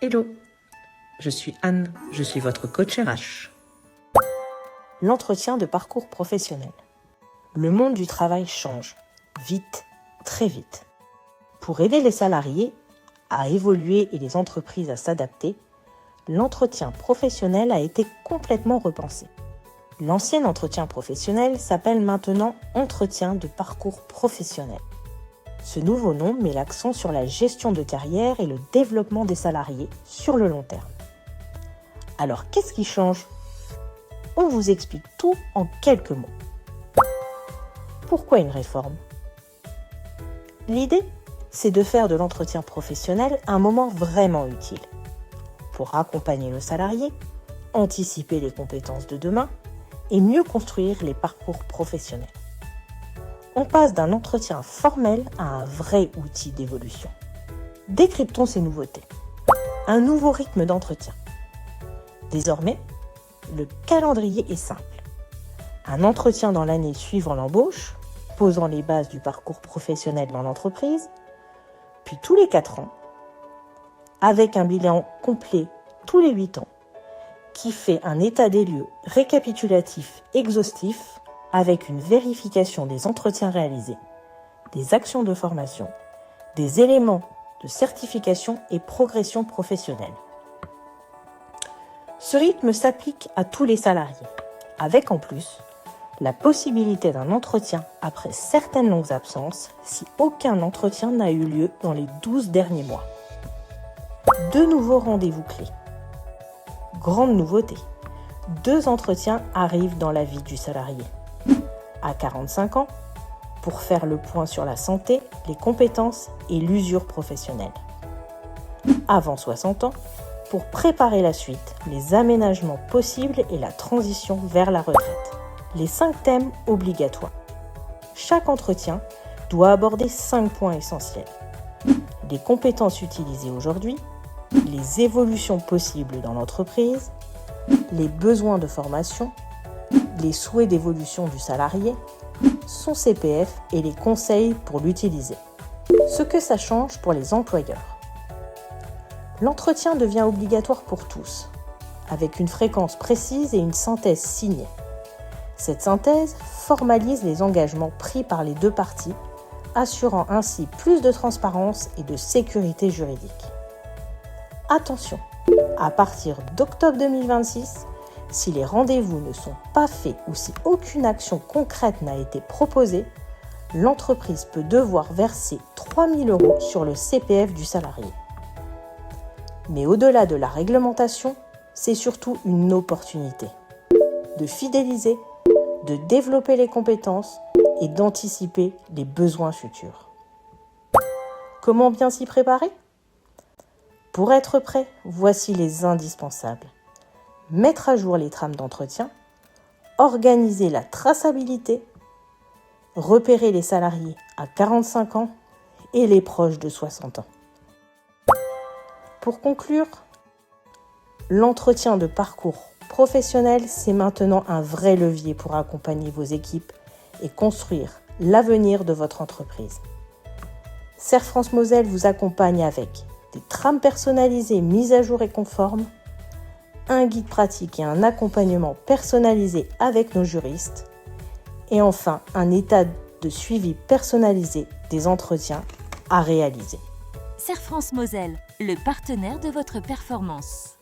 Hello, je suis Anne, je suis votre coach RH. L'entretien de parcours professionnel. Le monde du travail change, vite, très vite. Pour aider les salariés à évoluer et les entreprises à s'adapter, l'entretien professionnel a été complètement repensé. L'ancien entretien professionnel s'appelle maintenant entretien de parcours professionnel. Ce nouveau nom met l'accent sur la gestion de carrière et le développement des salariés sur le long terme. Alors, qu'est-ce qui change ? On vous explique tout en quelques mots. Pourquoi une réforme ? L'idée, c'est de faire de l'entretien professionnel un moment vraiment utile pour accompagner le salarié, anticiper les compétences de demain et mieux construire les parcours professionnels. On passe d'un entretien formel à un vrai outil d'évolution. Décryptons ces nouveautés. Un nouveau rythme d'entretien. Désormais, le calendrier est simple. Un entretien dans l'année suivant l'embauche, posant les bases du parcours professionnel dans l'entreprise, puis tous les 4 ans, avec un bilan complet tous les 8 ans, qui fait un état des lieux récapitulatif exhaustif avec une vérification des entretiens réalisés, des actions de formation, des éléments de certification et progression professionnelle. Ce rythme s'applique à tous les salariés, avec en plus la possibilité d'un entretien après certaines longues absences si aucun entretien n'a eu lieu dans les 12 derniers mois. 2 nouveaux rendez-vous clés. Grande nouveauté, 2 entretiens arrivent dans la vie du salarié. À 45 ans, pour faire le point sur la santé, les compétences et l'usure professionnelle. Avant 60 ans, pour préparer la suite, les aménagements possibles et la transition vers la retraite. Les 5 thèmes obligatoires. Chaque entretien doit aborder 5 points essentiels. Les compétences utilisées aujourd'hui, les évolutions possibles dans l'entreprise, les besoins de formation, les souhaits d'évolution du salarié, son CPF et les conseils pour l'utiliser. Ce que ça change pour les employeurs. L'entretien devient obligatoire pour tous, avec une fréquence précise et une synthèse signée. Cette synthèse formalise les engagements pris par les 2 parties, assurant ainsi plus de transparence et de sécurité juridique. Attention, à partir d'octobre 2026, si les rendez-vous ne sont pas faits ou si aucune action concrète n'a été proposée, l'entreprise peut devoir verser 3 000 € sur le CPF du salarié. Mais au-delà de la réglementation, c'est surtout une opportunité de fidéliser, de développer les compétences et d'anticiper les besoins futurs. Comment bien s'y préparer ? Pour être prêt, voici les indispensables. Mettre à jour les trames d'entretien, organiser la traçabilité, repérer les salariés à 45 ans et les proches de 60 ans. Pour conclure, l'entretien de parcours professionnel, c'est maintenant un vrai levier pour accompagner vos équipes et construire l'avenir de votre entreprise. Serre France Moselle vous accompagne avec des trames personnalisées mises à jour et conformes, un guide pratique et un accompagnement personnalisé avec nos juristes, et enfin un état de suivi personnalisé des entretiens à réaliser. Serre France Moselle, le partenaire de votre performance.